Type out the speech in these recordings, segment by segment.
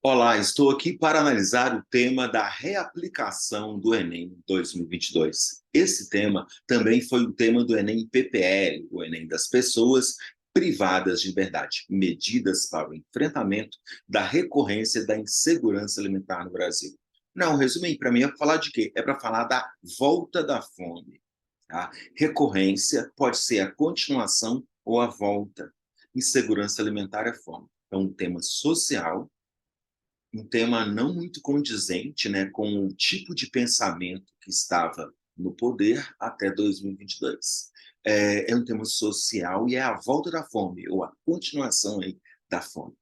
Olá, estou aqui para analisar o tema da reaplicação do Enem 2022. Esse tema também foi o tema do Enem PPL, o Enem das pessoas privadas de liberdade, medidas para o enfrentamento da recorrência da insegurança alimentar no Brasil. Não, resume para mim, é para falar de quê? É para falar da volta da fome. Tá? Recorrência pode ser a continuação ou a volta. Insegurança alimentar é fome. É um tema social, um tema não muito condizente, né, com o tipo de pensamento que estava no poder até 2022. É um tema social e é a volta da fome, ou a continuação aí da fome.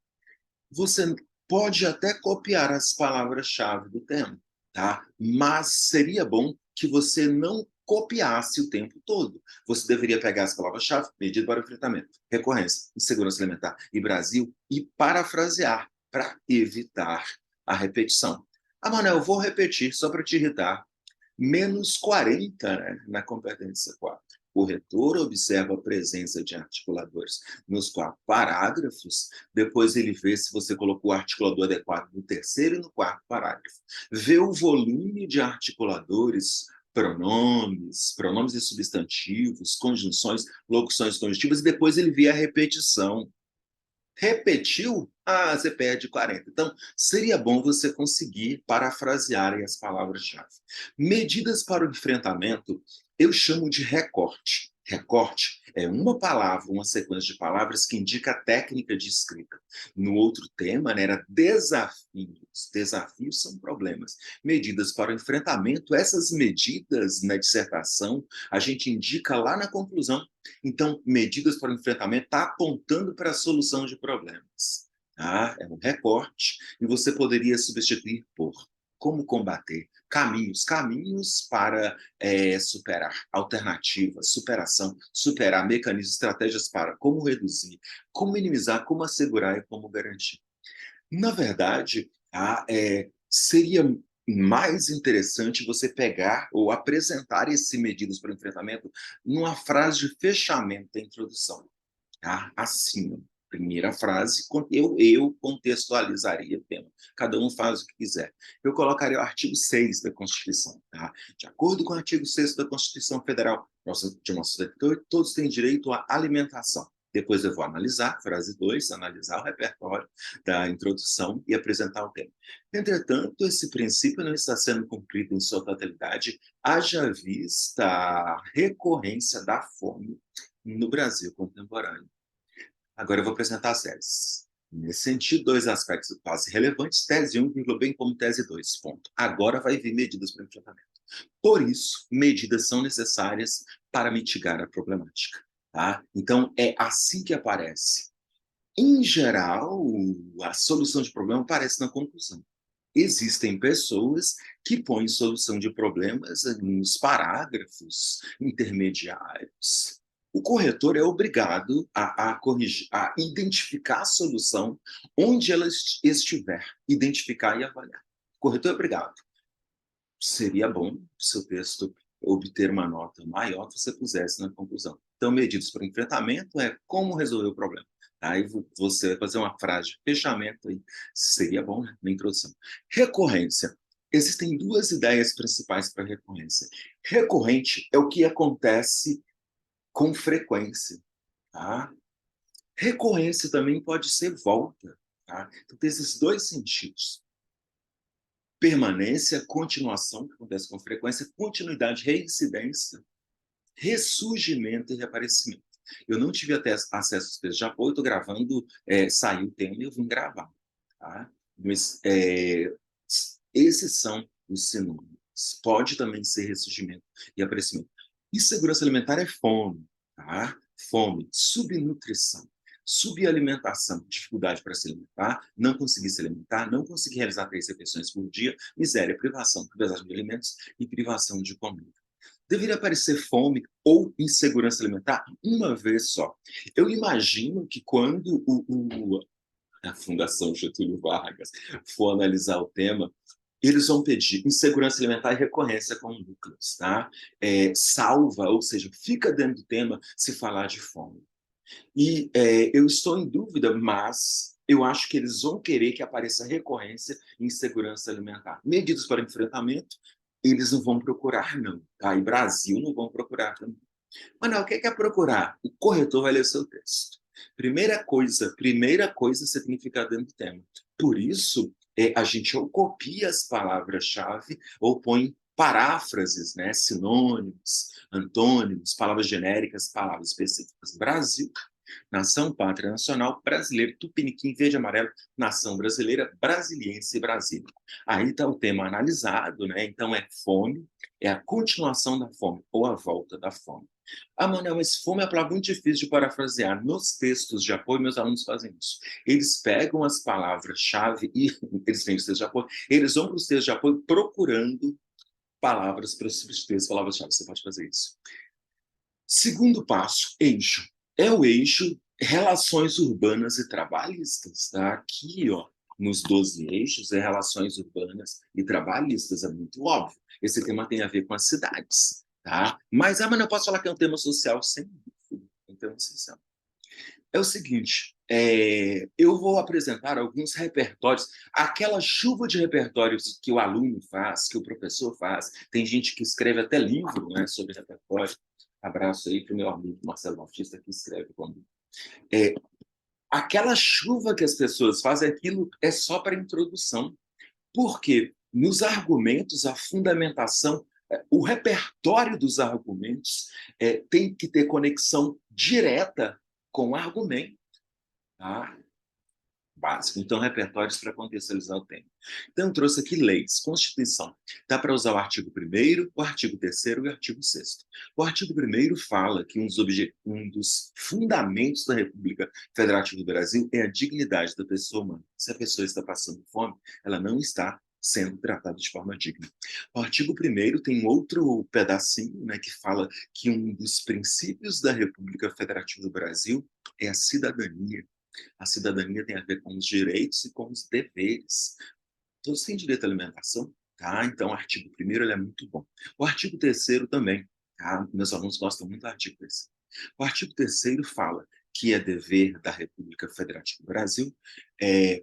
Você pode até copiar as palavras-chave do tema, tá? Mas seria bom que você não copiasse o tempo todo. Você deveria pegar as palavras-chave, medida para o enfrentamento, recorrência, insegurança alimentar e Brasil, e parafrasear para evitar a repetição. Ah, Manuel, eu vou repetir só para te irritar. Menos 40, né, na competência 4. O reitor observa a presença de articuladores nos 4 parágrafos, depois ele vê se você colocou o articulador adequado no terceiro e no quarto parágrafo. Vê o volume de articuladores, pronomes e substantivos, conjunções, locuções conjuntivas, e depois ele vê a repetição. Repetiu? Ah, você perde 40. Então, seria bom você conseguir parafrasear as palavras-chave. Medidas para o enfrentamento, eu chamo de recorte. Recorte é uma palavra, uma sequência de palavras que indica a técnica de escrita. No outro tema, né, era desafios. Desafios são problemas. Medidas para o enfrentamento, essas medidas na dissertação, a gente indica lá na conclusão. Então, medidas para o enfrentamento está apontando para a solução de problemas. Tá? É um recorte e você poderia substituir por como combater, caminhos para superar, alternativas, superação, superar, mecanismos, estratégias para como reduzir, como minimizar, como assegurar e como garantir. Na verdade, seria mais interessante você pegar ou apresentar esses medidas para o enfrentamento numa frase de fechamento da introdução. Tá? Assim, primeira frase, eu contextualizaria o tema. Cada um faz o que quiser. Eu colocaria o artigo 6 da Constituição. Tá? De acordo com o artigo 6 da Constituição Federal de 1988, todos têm direito à alimentação. Depois eu vou analisar, frase 2, analisar o repertório da introdução e apresentar o tema. Entretanto, esse princípio não está sendo cumprido em sua totalidade, haja vista a recorrência da fome no Brasil contemporâneo. Agora eu vou apresentar as teses. Nesse sentido, dois aspectos quase relevantes, tese 1, bem como tese 2. Ponto. Agora vai vir medidas para o enfrentamento. Por isso, medidas são necessárias para mitigar a problemática. Tá? Então, é assim que aparece. Em geral, a solução de problema aparece na conclusão. Existem pessoas que põem solução de problemas nos parágrafos intermediários. O corretor é obrigado a corrigir, a identificar a solução onde ela estiver, identificar e avaliar. O corretor é obrigado. Seria bom, se o texto obter uma nota maior, você pusesse na conclusão. Então, medidas para enfrentamento é como resolver o problema. Aí você vai fazer uma frase de fechamento, aí seria bom, né, na introdução. Recorrência. Existem duas ideias principais para recorrência. Recorrente é o que acontece com frequência. Tá? Recorrência também pode ser volta. Tá? Então, tem esses dois sentidos. Permanência, continuação, que acontece com frequência, continuidade, reincidência, ressurgimento e reaparecimento. Eu não tive até acesso aos textos de apoio, estou gravando, saiu o tema e eu vim gravar. Tá? Mas esses são os sinônimos. Pode também ser ressurgimento e aparecimento. Insegurança alimentar é fome, tá? Fome, subnutrição, subalimentação, dificuldade para se alimentar, não conseguir se alimentar, não conseguir realizar 3 refeições por dia, miséria, privação de alimentos e privação de comida. Deveria aparecer fome ou insegurança alimentar uma vez só. Eu imagino que quando a Fundação Getúlio Vargas for analisar o tema, eles vão pedir insegurança alimentar e recorrência com núcleos, tá? Salva, ou seja, fica dentro do tema se falar de fome. E eu estou em dúvida, mas eu acho que eles vão querer que apareça recorrência em segurança alimentar. Medidas para enfrentamento, eles não vão procurar, não. Tá? E Brasil não vão procurar também. Mas não, o que é procurar? O corretor vai ler o seu texto. Primeira coisa você tem que ficar dentro do tema. Por isso, a gente ou copia as palavras-chave ou põe paráfrases, né? Sinônimos, antônimos, palavras genéricas, palavras específicas. Brasil, nação, pátria nacional, brasileiro, tupiniquim, verde e amarelo, nação brasileira, brasiliense e Brasília. Aí está o tema analisado, né? Então é fome, é a continuação da fome ou a volta da fome. Ah, Manuel, mas fome é uma palavra muito difícil de parafrasear. Nos textos de apoio, meus alunos fazem isso. Eles pegam as palavras-chave e eles têm os textos de apoio, eles vão para os textos de apoio procurando palavras para substituir palavras-chave. Você pode fazer isso. Segundo passo, eixo. É o eixo relações urbanas e trabalhistas. Tá? Aqui, ó, nos 12 eixos, é relações urbanas e trabalhistas. É muito óbvio. Esse tema tem a ver com as cidades. Tá? Mas eu posso falar que é um tema social sem dúvida. Um tema social. É o seguinte, eu vou apresentar alguns repertórios, aquela chuva de repertórios que o aluno faz, que o professor faz, tem gente que escreve até livro, né, sobre repertório. Abraço aí para o meu amigo Marcelo Bautista, que escreve comigo. Aquela chuva que as pessoas fazem, aquilo é só para introdução, porque nos argumentos, a fundamentação, o repertório dos argumentos tem que ter conexão direta com o argumento. Tá? Básico. Então, repertórios para contextualizar o tema. Então, eu trouxe aqui leis, Constituição. Dá para usar o artigo 1º, o artigo 3º e o artigo 6º. O artigo 1º fala que um dos fundamentos da República Federativa do Brasil é a dignidade da pessoa humana. Se a pessoa está passando fome, ela não está sendo tratada de forma digna. O artigo 1º tem outro pedacinho, né, que fala que um dos princípios da República Federativa do Brasil é a cidadania. A cidadania tem a ver com os direitos e com os deveres. Todos têm direito à alimentação, tá? Então, o artigo 1º ele é muito bom. O artigo 3º também, tá? Meus alunos gostam muito do artigo 3º. O artigo 3º fala que é dever da República Federativa do Brasil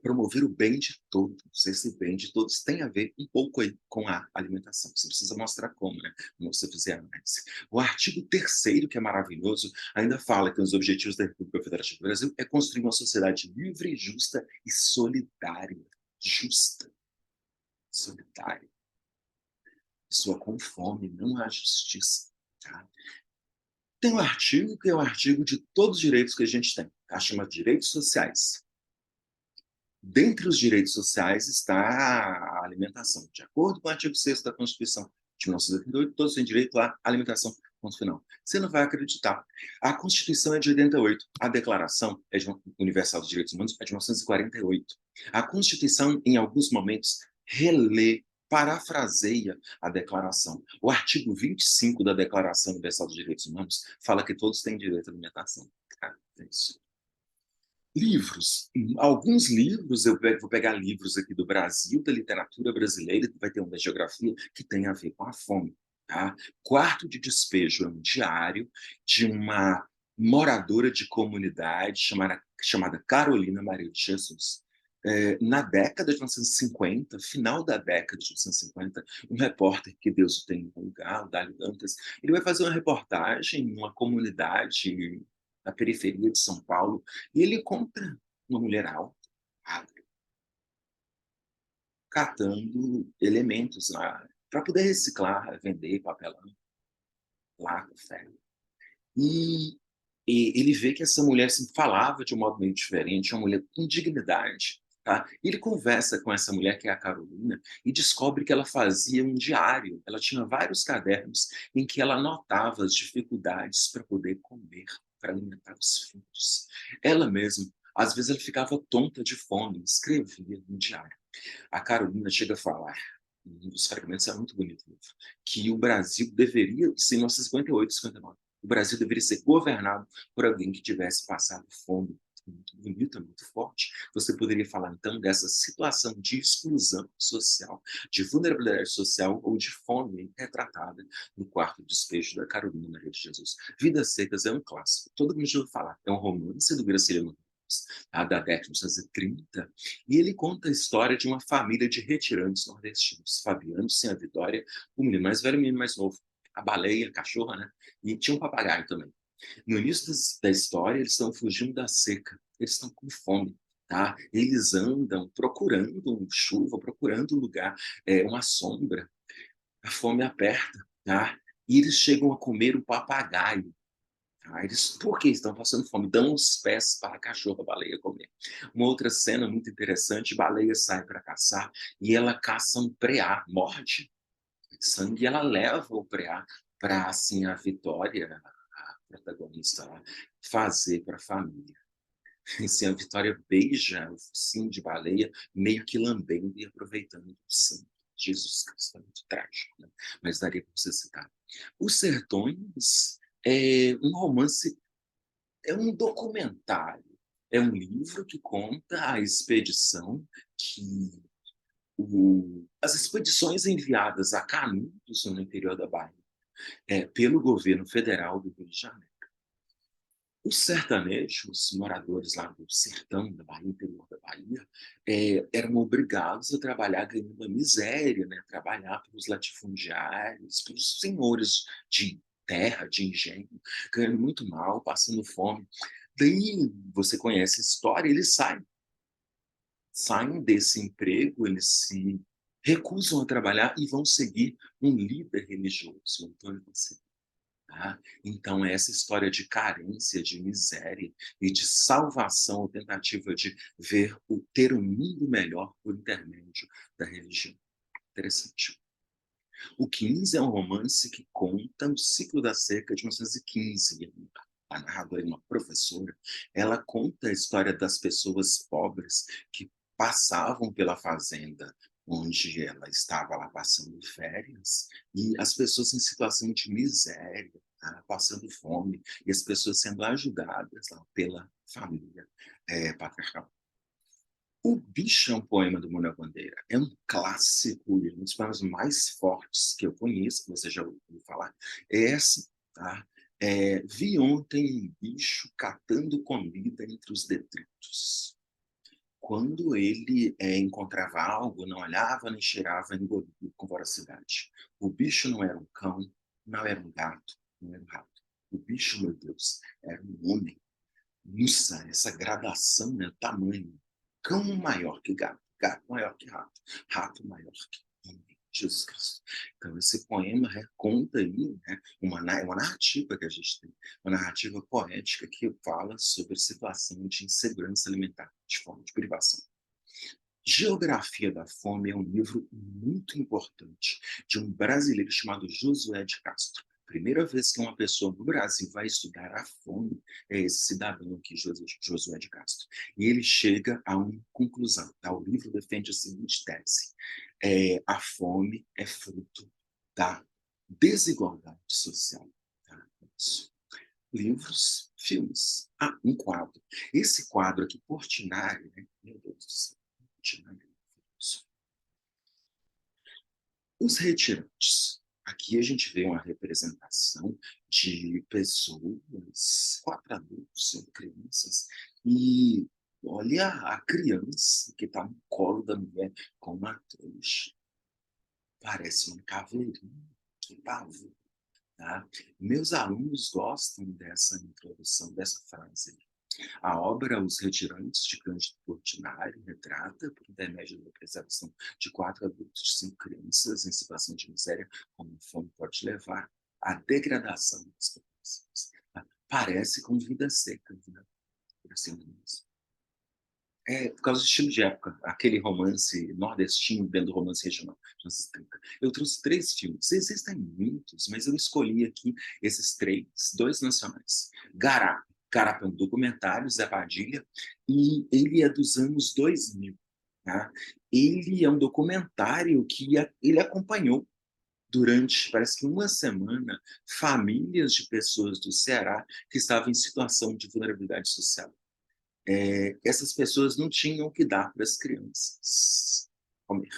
promover o bem de todos. Esse bem de todos tem a ver um pouco aí com a alimentação. Você precisa mostrar como, né? Como você fizer a análise. O artigo 3º, que é maravilhoso, ainda fala que os objetivos da República Federativa do Brasil é construir uma sociedade livre, justa e solidária. Justa, solidária. Pessoa com fome, não há justiça. Tá? Tem um artigo que é o artigo de todos os direitos que a gente tem, tá? Chama Direitos Sociais. Dentre os direitos sociais está a alimentação. De acordo com o artigo 6º da Constituição de 1988, todos têm direito à alimentação, ponto final. Você não vai acreditar. A Constituição é de 88, a Declaração Universal dos Direitos Humanos é de 1948. A Constituição, em alguns momentos, relê, parafraseia a Declaração. O artigo 25 da Declaração Universal dos Direitos Humanos fala que todos têm direito à alimentação. É isso. Livros. Alguns livros, eu vou pegar livros aqui do Brasil, da literatura brasileira, vai ter um da geografia, que tem a ver com a fome. Tá? Quarto de Despejo é um diário de uma moradora de comunidade chamada Carolina Maria de Jesus. Na década de 1950, final da década de 1950, um repórter, que Deus o tenha em algum lugar, o Dálio Dantas, ele vai fazer uma reportagem numa comunidade na periferia de São Paulo, e ele encontra uma mulher alta, magra, catando elementos lá para poder reciclar, vender papelão, lata, ferro. E, e ele vê que essa mulher assim, falava de um modo meio diferente, uma mulher com dignidade. Tá? Ele conversa com essa mulher, que é a Carolina, e descobre que ela fazia um diário. Ela tinha vários cadernos em que ela anotava as dificuldades para poder comer, para alimentar os filhos. Ela mesma, às vezes, ela ficava tonta de fome, escrevia no diário. A Carolina chega a falar, um dos fragmentos é muito bonito, que o Brasil deveria, isso em 1958, 59, o Brasil deveria ser governado por alguém que tivesse passado fome. Muito bonita, muito forte. Você poderia falar, então, dessa situação de exclusão social, de vulnerabilidade social ou de fome retratada no Quarto Despejo da Carolina Maria de Jesus. Vidas Secas é um clássico. Todo mundo já ouviu falar. É um romance do Graciliano Ramos, anos, tá? Da década de 1930, e ele conta a história de uma família de retirantes nordestinos, Fabiano, sem a Vitória, o menino mais velho e o menino mais novo, a baleia, a cachorra, né? E tinha um papagaio também. No início da história, eles estão fugindo da seca, eles estão com fome. Tá? Eles andam procurando chuva, procurando um lugar, uma sombra. A fome aperta, tá? E eles chegam a comer o papagaio. Tá? Eles, porque estão passando fome, dão os pés para a cachorra, a baleia comer. Uma outra cena muito interessante: a baleia sai para caçar e ela caça um preá, morde sangue, e ela leva o preá para, assim, a Vitória, a protagonista lá, fazer para a família. E assim, a Vitória beija o focinho de baleia, meio que lambendo e aproveitando o sangue. Jesus Cristo, é muito trágico, né? Mas daria para você citar. Os Sertões é um romance, é um documentário, é um livro que conta a expedição que as expedições enviadas a Canudos, no interior da Bahia, pelo governo federal do Rio de Janeiro. Os sertanejos, moradores lá do sertão da Bahia, interior da Bahia, eram obrigados a trabalhar ganhando a miséria, né? Trabalhar para os latifundiários, para os senhores de terra, de engenho, ganhando muito mal, passando fome. Daí, você conhece a história, eles saem desse emprego, eles se recusam a trabalhar e vão seguir um líder religioso, Antônio Conselho. Tá? Então, essa história de carência, de miséria e de salvação, a tentativa de ter um mundo melhor por intermédio da religião. Interessante. O 15 é um romance que conta o ciclo da seca de 1915. A narradora, uma professora, ela conta a história das pessoas pobres que passavam pela fazenda onde ela estava lá passando férias, e as pessoas em situação de miséria, tá? Passando fome, e as pessoas sendo ajudadas lá pela família patriarcal. O Bicho é um poema do Manuel Bandeira. É um clássico, um dos poemas mais fortes que eu conheço, que você já ouviu falar. É essa, tá? Vi ontem um bicho catando comida entre os detritos. Quando ele encontrava algo, não olhava, nem cheirava, engolia com voracidade. O bicho não era um cão, não era um gato, não era um rato. O bicho, meu Deus, era um homem. Isso, essa gradação, né, tamanho. Cão maior que gato, gato maior que rato, rato maior que homem. Jesus Cristo. Então, esse poema conta aí, né, uma narrativa que a gente tem, uma narrativa poética que fala sobre a situação de insegurança alimentar, de fome, de privação. Geografia da Fome é um livro muito importante de um brasileiro chamado Josué de Castro. Primeira vez que uma pessoa no Brasil vai estudar a fome é esse cidadão aqui, Josué de Castro. E ele chega a uma conclusão. Tá? O livro defende a seguinte tese: a fome é fruto da desigualdade social. Tá? Isso. Livros, filmes. Ah, um quadro. Esse quadro aqui, Portinari, né? Meu Deus do céu. Portinari. Os retirantes. Aqui a gente vê uma representação de pessoas, 4 adultos, 5 crianças, e olha a criança que está no colo da mulher com uma trouxa. Parece uma caveirinha, que pavor. Tá? Meus alunos gostam dessa introdução, dessa frase. A obra Os Retirantes, de Cândido Portinari, retrata, por intermédio da preservação de 4 adultos e 5 crianças em situação de miséria, como a fome pode levar à degradação das populações. Tá? Parece com Vida Seca, vida por assim mesmo. Por causa do estilo de época, aquele romance nordestino dentro do romance regional, de 1930. Eu trouxe 3 filmes, existem muitos, mas eu escolhi aqui esses 3, 2 nacionais. Garapa. Garapa é um documentário, Zé Padilha, e ele é dos anos 2000. Tá? Ele é um documentário que ele acompanhou durante, parece que uma semana, famílias de pessoas do Ceará que estavam em situação de vulnerabilidade social. Essas pessoas não tinham o que dar para as crianças comer.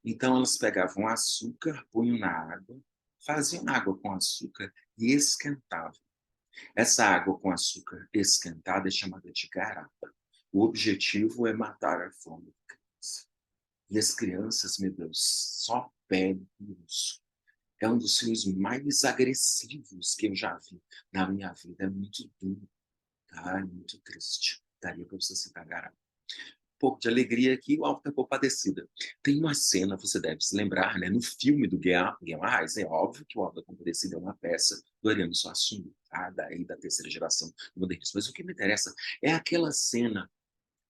Então, elas pegavam açúcar, punham na água, faziam água com açúcar e esquentavam. Essa água com açúcar esquentada é chamada de garapa. O objetivo é matar a fome da criança. E as crianças, meu Deus, só pedem isso. É um dos filmes mais agressivos que eu já vi na minha vida. É muito duro, tá? É muito triste. Daria para você se pagar pouco de alegria aqui, o Alto da Compadecida. Tem uma cena, você deve se lembrar, né, no filme do Guimarães, é óbvio que o Alto da Compadecida é uma peça do Ariano Suassuna, tá? Daí da terceira geração do modernismo. Mas o que me interessa é aquela cena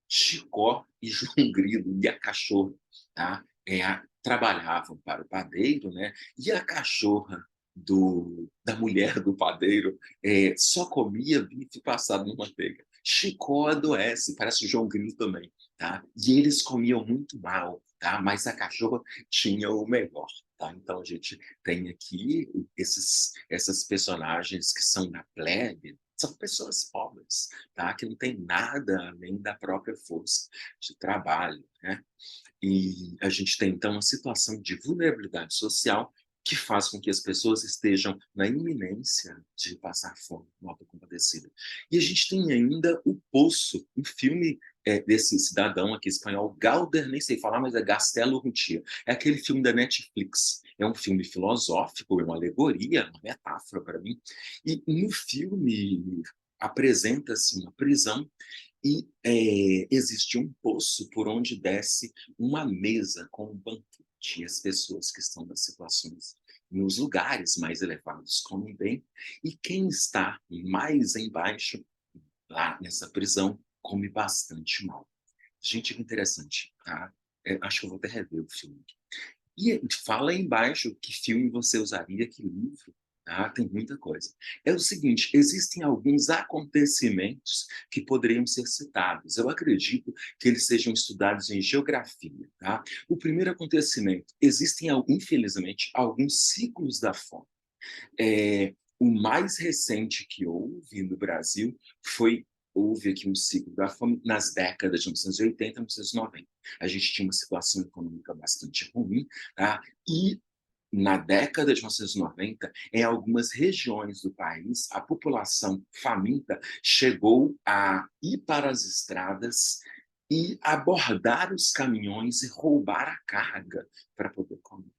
Chicó e João Grilo e a cachorra, tá? Trabalhavam para o padeiro, né? E a cachorra da mulher do padeiro só comia bife passado na manteiga. Chicó adoece, parece o João Grilo também, tá? E eles comiam muito mal, tá? Mas a cachorra tinha o melhor, tá? Então a gente tem aqui essas personagens que são da plebe, são pessoas pobres, tá? Que não tem nada além da própria força de trabalho, né? E a gente tem, então, uma situação de vulnerabilidade social que faz com que as pessoas estejam na iminência de passar fome, no Auto da Compadecida. E a gente tem ainda O Poço, um filme desse cidadão aqui espanhol, Galder, nem sei falar, mas é Gastelo Urrutia. É aquele filme da Netflix. É um filme filosófico, é uma alegoria, uma metáfora para mim. E no filme apresenta-se uma prisão e existe um poço por onde desce uma mesa com um banquete. E as pessoas que estão nas situações, nos lugares mais elevados, comem bem, e quem está mais embaixo, lá nessa prisão, come bastante mal. Gente, que interessante, tá? Acho que eu vou até rever o filme. E fala aí embaixo que filme você usaria, que livro, tá? Tem muita coisa. É o seguinte, existem alguns acontecimentos que poderiam ser citados. Eu acredito que eles sejam estudados em geografia, tá? O primeiro acontecimento, existem, infelizmente, alguns ciclos da fome. O mais recente que houve no Brasil houve aqui um ciclo da fome nas décadas de 1980 e 1990. A gente tinha uma situação econômica bastante ruim, tá? E na década de 1990, em algumas regiões do país, a população faminta chegou a ir para as estradas e abordar os caminhões e roubar a carga para poder comer.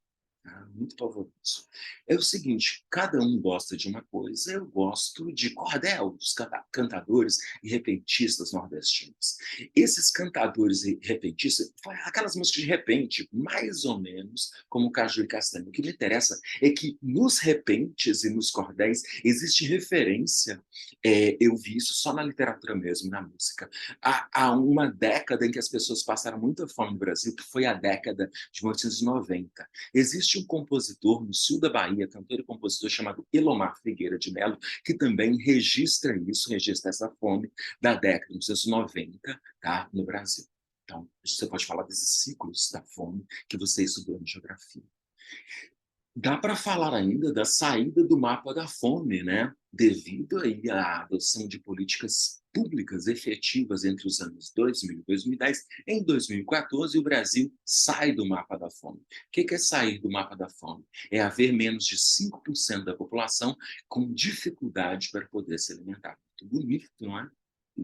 Muito pavoroso. É o seguinte, cada um gosta de uma coisa, eu gosto de cordel, dos cantadores e repentistas nordestinos. Esses cantadores e repentistas, aquelas músicas de repente, mais ou menos como Caju e Castanho. O que me interessa é que nos repentes e nos cordéis existe referência, eu vi isso só na literatura mesmo, na música, há uma década em que as pessoas passaram muita fome no Brasil, que foi a década de 1990. Existe um compositor no sul da Bahia, cantor e compositor, chamado Elomar Figueira de Mello, que também registra isso, registra essa fome da década de 1990, tá, no Brasil. Então, você pode falar desses ciclos da fome que você estudou em geografia. Dá para falar ainda da saída do mapa da fome, né? Devido aí à adoção de políticas públicas efetivas entre os anos 2000 e 2010, em 2014 o Brasil sai do mapa da fome. O que é sair do mapa da fome? É haver menos de 5% da população com dificuldade para poder se alimentar. Muito bonito, não é?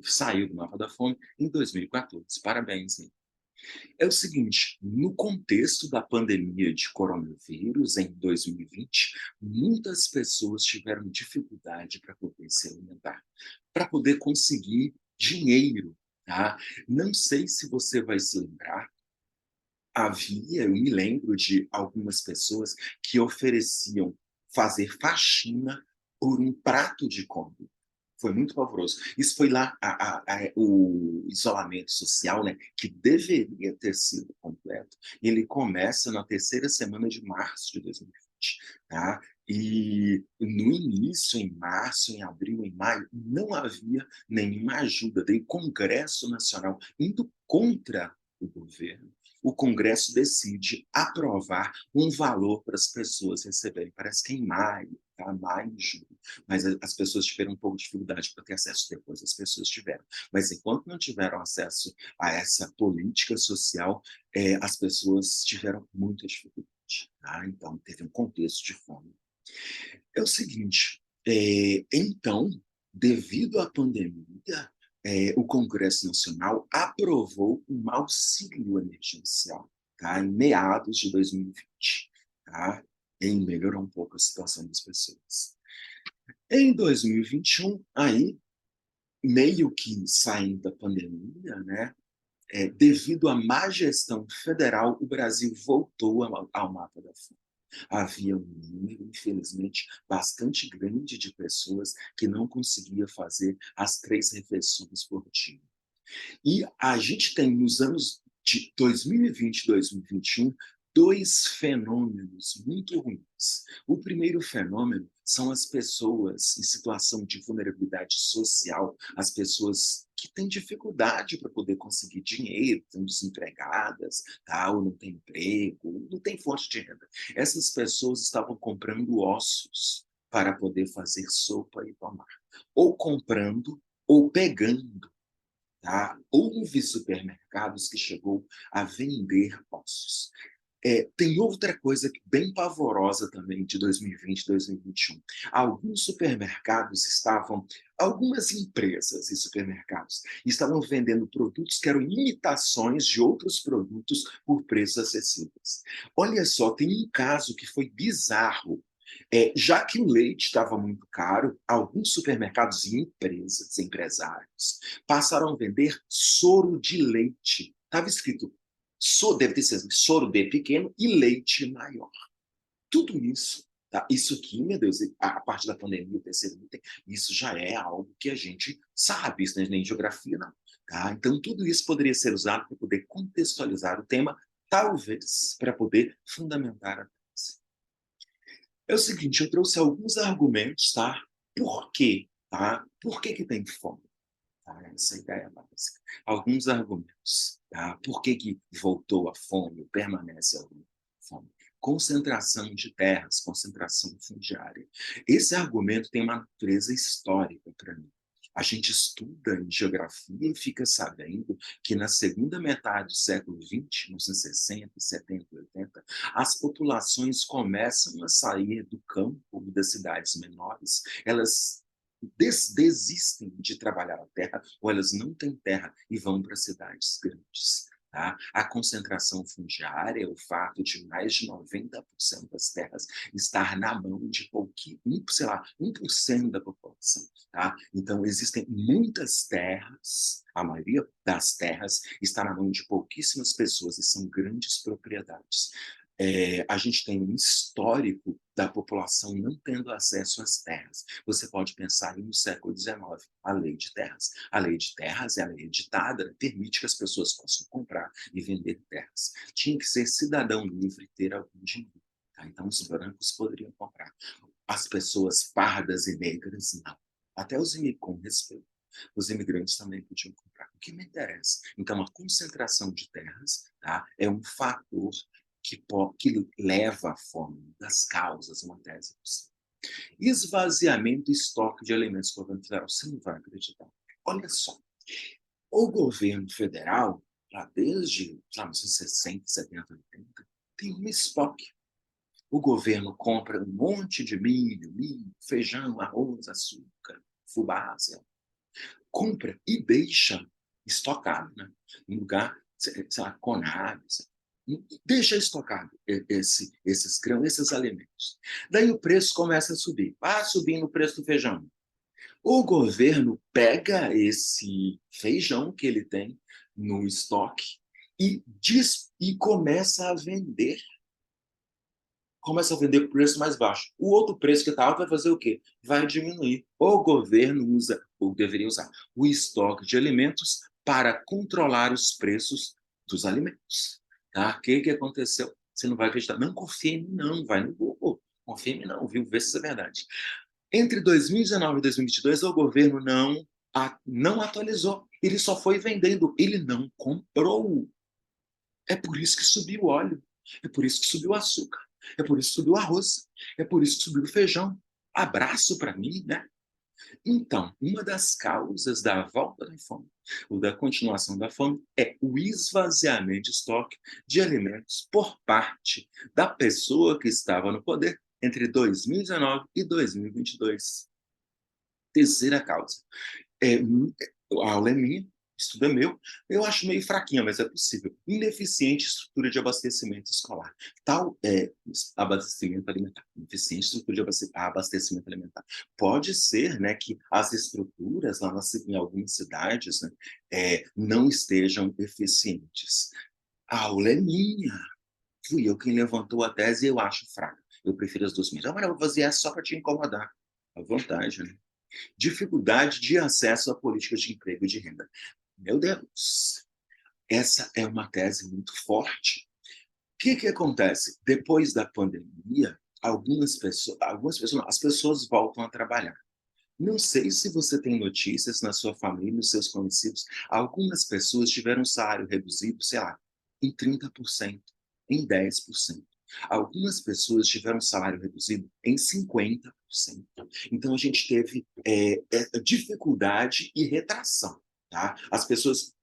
Saiu do mapa da fome em 2014. Parabéns, hein? É o seguinte, no contexto da pandemia de coronavírus em 2020, muitas pessoas tiveram dificuldade para poder se alimentar, para poder conseguir dinheiro, tá? Não sei se você vai se lembrar, eu me lembro de algumas pessoas que ofereciam fazer faxina por um prato de comida. Foi muito pavoroso. Isso foi lá o isolamento social, né, que deveria ter sido completo. Ele começa na terceira semana de março de 2020, tá? E no início, em março, em abril, em maio, não havia nenhuma ajuda. Daí o Congresso Nacional, indo contra o governo, o Congresso decide aprovar um valor para as pessoas receberem. Parece que em maio, tá? Maio e junho, mas as pessoas tiveram um pouco de dificuldade para ter acesso, depois as pessoas tiveram. Mas enquanto não tiveram acesso a essa política social, as pessoas tiveram muita dificuldade. Tá? Então, teve um contexto de fome. É o seguinte, então, devido à pandemia, o Congresso Nacional aprovou um auxílio emergencial, tá, em meados de 2020, tá, e melhorou um pouco a situação das pessoas. Em 2021, aí, meio que saindo da pandemia, né, devido à má gestão federal, o Brasil voltou ao mapa da fome. Havia um número, infelizmente, bastante grande de pessoas que não conseguia fazer as 3 refeições por dia. E a gente tem, nos anos de 2020 e 2021, dois fenômenos muito ruins. O primeiro fenômeno são as pessoas em situação de vulnerabilidade social, as pessoas que têm dificuldade para poder conseguir dinheiro, estão desempregadas, tá? Ou não têm emprego, não têm fonte de renda. Essas pessoas estavam comprando ossos para poder fazer sopa e tomar. Ou comprando, ou pegando. Tá? Houve supermercados que chegou a vender ossos. Tem outra coisa bem pavorosa também de 2020 e 2021. Alguns supermercados algumas empresas e supermercados estavam vendendo produtos que eram imitações de outros produtos por preços acessíveis. Olha só, tem um caso que foi bizarro. Já que o leite estava muito caro, alguns supermercados e empresas, empresários, passaram a vender soro de leite. Estava escrito, deve ter sido soro de pequeno e leite maior. Tudo isso, tá? Isso aqui, meu Deus, a parte da pandemia, o terceiro item, isso já é algo que a gente sabe, isso não é nem geografia, não. Tá? Então, tudo isso poderia ser usado para poder contextualizar o tema, talvez para poder fundamentar a tese. É o seguinte, eu trouxe alguns argumentos, tá? Por quê? Tá? Por que que tem fome? Tá? Essa é a ideia básica. Alguns argumentos, tá? Por que que voltou a fome, permanece a fome? Concentração de terras, concentração fundiária. Esse argumento tem uma natureza histórica para mim. A gente estuda em geografia e fica sabendo que na segunda metade do século XX, nos anos 60, 70, 80, as populações começam a sair do campo e das cidades menores, elas desistem de trabalhar a terra, ou elas não têm terra e vão para cidades grandes. Tá? A concentração fundiária, o fato de mais de 90% das terras estar na mão de pouquinho, sei lá, 1% da população. Tá? Então, existem muitas terras, a maioria das terras está na mão de pouquíssimas pessoas e são grandes propriedades. A gente tem um histórico da população não tendo acesso às terras. Você pode pensar no século XIX, a lei de terras. A lei de terras, ela é editada, permite que as pessoas possam comprar e vender terras. Tinha que ser cidadão livre e ter algum dinheiro. Tá? Então, os brancos poderiam comprar. As pessoas pardas e negras, não. Até com respeito. Os imigrantes também podiam comprar. O que me interessa? Então, a concentração de terras, tá, é um fator que leva à fome, das causas, uma tese possível. Esvaziamento e estoque de alimentos do governo federal. Você não vai acreditar. Olha só, o governo federal, lá desde os anos 60, 70, 80, tem um estoque. O governo compra um monte de milho, feijão, arroz, açúcar, fubá, compra e deixa estocado, né? Em lugar, sei lá, Conab, deixa estocado esses grãos, esses alimentos. Daí o preço começa a subir. Vai subindo o preço do feijão. O governo pega esse feijão que ele tem no estoque e começa a vender. Começa a vender por preço mais baixo. O outro preço que está alto vai fazer o quê? Vai diminuir. O governo usa, ou deveria usar, o estoque de alimentos para controlar os preços dos alimentos. Tá? O que aconteceu? Você não vai acreditar. Não confia em mim, não. Vai no Google. Confia em mim, não, viu? Vê se isso é verdade. Entre 2019 e 2022, o governo não atualizou. Ele só foi vendendo. Ele não comprou. É por isso que subiu o óleo. É por isso que subiu o açúcar. É por isso que subiu o arroz. É por isso que subiu o feijão. Abraço para mim, né? Então, uma das causas da volta da fome, ou da continuação da fome, é o esvaziamento de estoque de alimentos por parte da pessoa que estava no poder entre 2019 e 2022. Terceira causa. A aula é minha, o estudo é meu. Eu acho meio fraquinha, mas é possível. Ineficiente estrutura de abastecimento escolar. Tal abastecimento alimentar. Ineficiente estrutura de abastecimento alimentar. Pode ser, né, que as estruturas lá em algumas cidades, né, não estejam eficientes. A aula é minha. Fui eu quem levantou a tese e eu acho fraca. Eu prefiro as duas minhas. Ah, mas eu vou fazer essa só para te incomodar. À vontade, né? Dificuldade de acesso a políticas de emprego e de renda. Meu Deus, essa é uma tese muito forte. O que que acontece? Depois da pandemia, as pessoas voltam a trabalhar. Não sei se você tem notícias na sua família, nos seus conhecidos, algumas pessoas tiveram um salário reduzido, sei lá, em 30%, em 10%. Algumas pessoas tiveram um salário reduzido em 50%. Então, a gente teve dificuldade e retração. Tá? As pessoas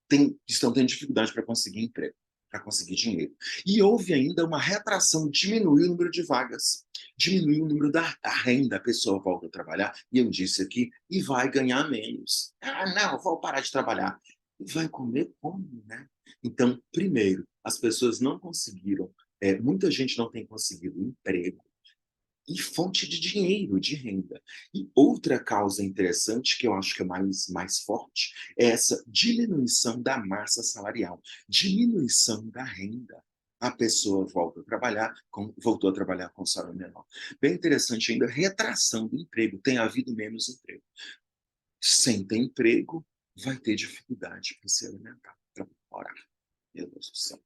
estão tendo dificuldade para conseguir emprego, para conseguir dinheiro. E houve ainda uma retração, diminuiu o número de vagas, diminuiu o número da renda, a pessoa volta a trabalhar, e eu disse aqui, e vai ganhar menos. Ah, não, vou parar de trabalhar. E vai comer como, né? Então, primeiro, as pessoas não conseguiram, muita gente não tem conseguido emprego e fonte de dinheiro, de renda. E outra causa interessante, que eu acho que é mais forte, é essa diminuição da massa salarial, diminuição da renda. A pessoa voltou a trabalhar com salário menor. Bem interessante ainda, retração do emprego, tem havido menos emprego. Sem ter emprego, vai ter dificuldade para se alimentar, para morar. Meu Deus do céu.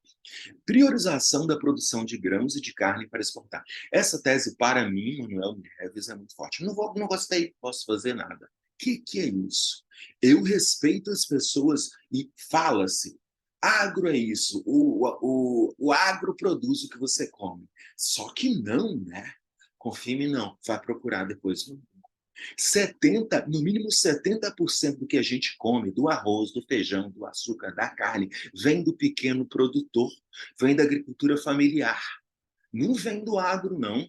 Priorização da produção de grãos e de carne para exportar. Essa tese, para mim, Manuel Neves, é muito forte. Não gostei, posso fazer nada. O que é isso? Eu respeito as pessoas e fala-se, agro é isso, o agro produz o que você come. Só que não, né? Confirme não, vai procurar depois. 70, no mínimo 70% do que a gente come, do arroz, do feijão, do açúcar, da carne, vem do pequeno produtor, vem da agricultura familiar. Não vem do agro, não.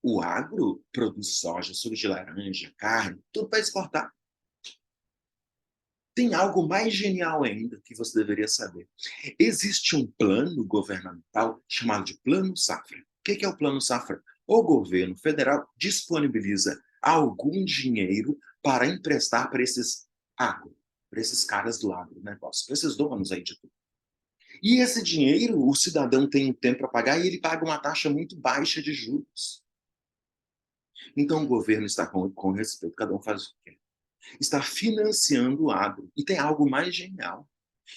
O agro produz soja, suco de laranja, carne, tudo para exportar. Tem algo mais genial ainda que você deveria saber. Existe um plano governamental chamado de Plano Safra. O que é o Plano Safra? O governo federal disponibiliza algum dinheiro para emprestar para esses agro, para esses caras do agronegócio, para esses donos aí de tudo. E esse dinheiro, o cidadão tem um tempo para pagar e ele paga uma taxa muito baixa de juros. Então o governo está com respeito, cada um faz o que quer. Está financiando o agro. E tem algo mais genial.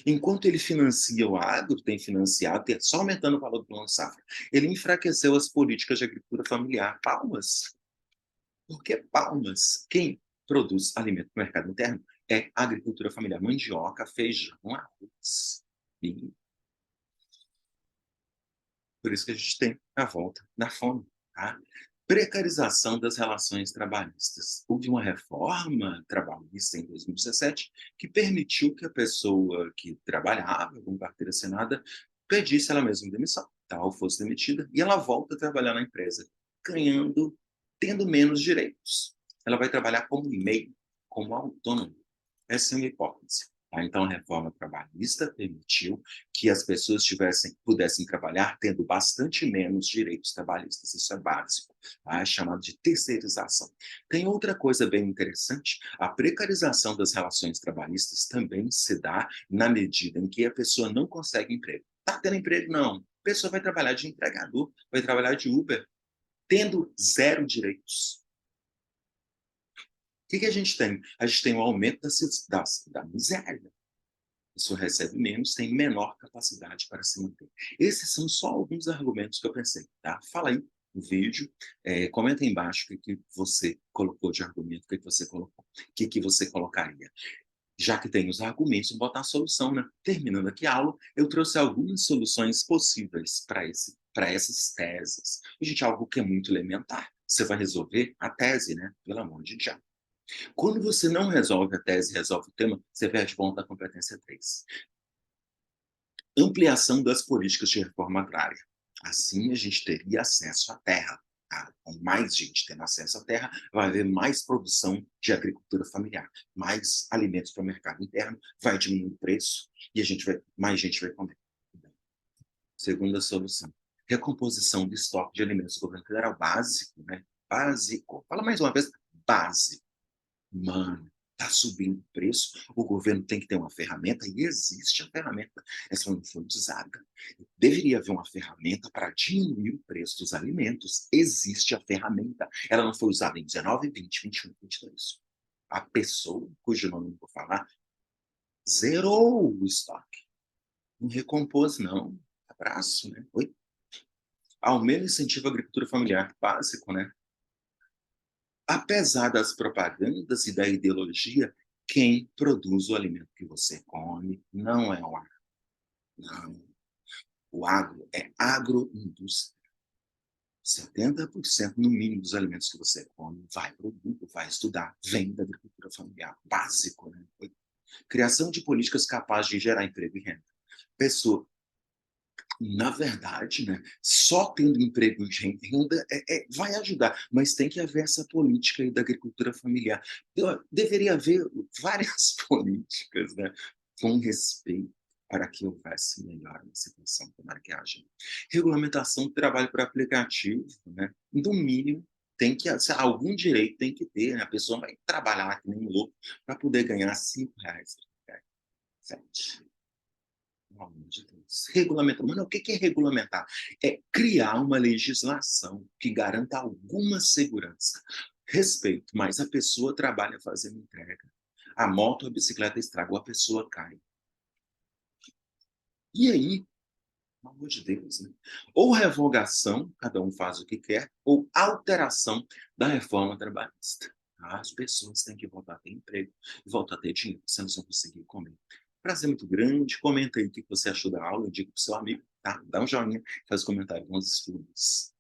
Enquanto ele financia o agro, tem financiado, só aumentando o valor do plano safra, ele enfraqueceu as políticas de agricultura familiar. Palmas. Por que palmas? Quem produz alimento no mercado interno é a agricultura familiar. Mandioca, feijão, arroz. E por isso que a gente tem a volta da fome. Tá? Precarização das relações trabalhistas. Houve uma reforma trabalhista em 2017 que permitiu que a pessoa que trabalhava com carteira assinada pedisse ela mesma demissão, tal fosse demitida, e ela volta a trabalhar na empresa, tendo menos direitos. Ela vai trabalhar como MEI, como autônomo. Essa é uma hipótese. Tá? Então, a reforma trabalhista permitiu que as pessoas pudessem trabalhar tendo bastante menos direitos trabalhistas. Isso é básico. Tá? É chamado de terceirização. Tem outra coisa bem interessante. A precarização das relações trabalhistas também se dá na medida em que a pessoa não consegue emprego. Está tendo emprego? Não. A pessoa vai trabalhar de entregador, vai trabalhar de Uber, tendo zero direitos. O que a gente tem? A gente tem um aumento da miséria. A pessoa recebe menos, tem menor capacidade para se manter. Esses são só alguns argumentos que eu pensei. Tá? Fala aí no vídeo, comenta aí embaixo o que você colocou de argumento, o que você colocou, o que você colocaria. Já que tem os argumentos, vou botar a solução, né? Terminando aqui a aula, eu trouxe algumas soluções possíveis para essas teses. E, gente, algo que é muito elementar. Você vai resolver a tese, né? Pelo amor de Deus. Quando você não resolve a tese, resolve o tema, você perde ponto da competência 3. Ampliação das políticas de reforma agrária. Assim, a gente teria acesso à terra. Com mais gente tendo acesso à terra, vai haver mais produção de agricultura familiar, mais alimentos para o mercado interno, vai diminuir o preço e mais gente vai comer. Segunda solução, recomposição do estoque de alimentos. O governo federal básico, né? Básico. Fala mais uma vez, básico. Mano, está subindo o preço, o governo tem que ter uma ferramenta, e existe a ferramenta, essa não foi usada. Deveria haver uma ferramenta para diminuir o preço dos alimentos. Existe a ferramenta. Ela não foi usada em 19, 20, 21, 22. A pessoa, cujo nome não vou falar, zerou o estoque. Não recompôs, não. Abraço, né? Oi? Aumento incentivo à agricultura familiar, básico, né? Apesar das propagandas e da ideologia, quem produz o alimento que você come não é o agro. Não. O agro é agroindústria. 70% no mínimo dos alimentos que você come vai para o mundo, vai estudar, vem da agricultura familiar. Básico, né? Criação de políticas capazes de gerar emprego e renda. Pessoa, na verdade, né, só tendo emprego e renda vai ajudar, mas tem que haver essa política aí da agricultura familiar. Deveria haver várias políticas, né, com respeito para que houvesse melhor na situação, tomara que haja. Regulamentação do trabalho por aplicativo, né, no mínimo, tem que, algum direito tem que ter, né, a pessoa vai trabalhar que nem um louco para poder ganhar R$ 5. 7. Pelo amor de Deus. Regulamentar. Mano, o que é regulamentar? É criar uma legislação que garanta alguma segurança. Respeito, mas a pessoa trabalha fazendo entrega. A moto ou a bicicleta estragou, a pessoa cai. E aí, pelo amor de Deus, né? Ou revogação, cada um faz o que quer, ou alteração da reforma trabalhista. As pessoas têm que voltar a ter emprego e voltar a ter dinheiro, senão não vão conseguir comer. Prazer muito grande. Comenta aí o que você achou da aula, diga para o seu amigo, tá? Dá um joinha, faz comentário com os estudos.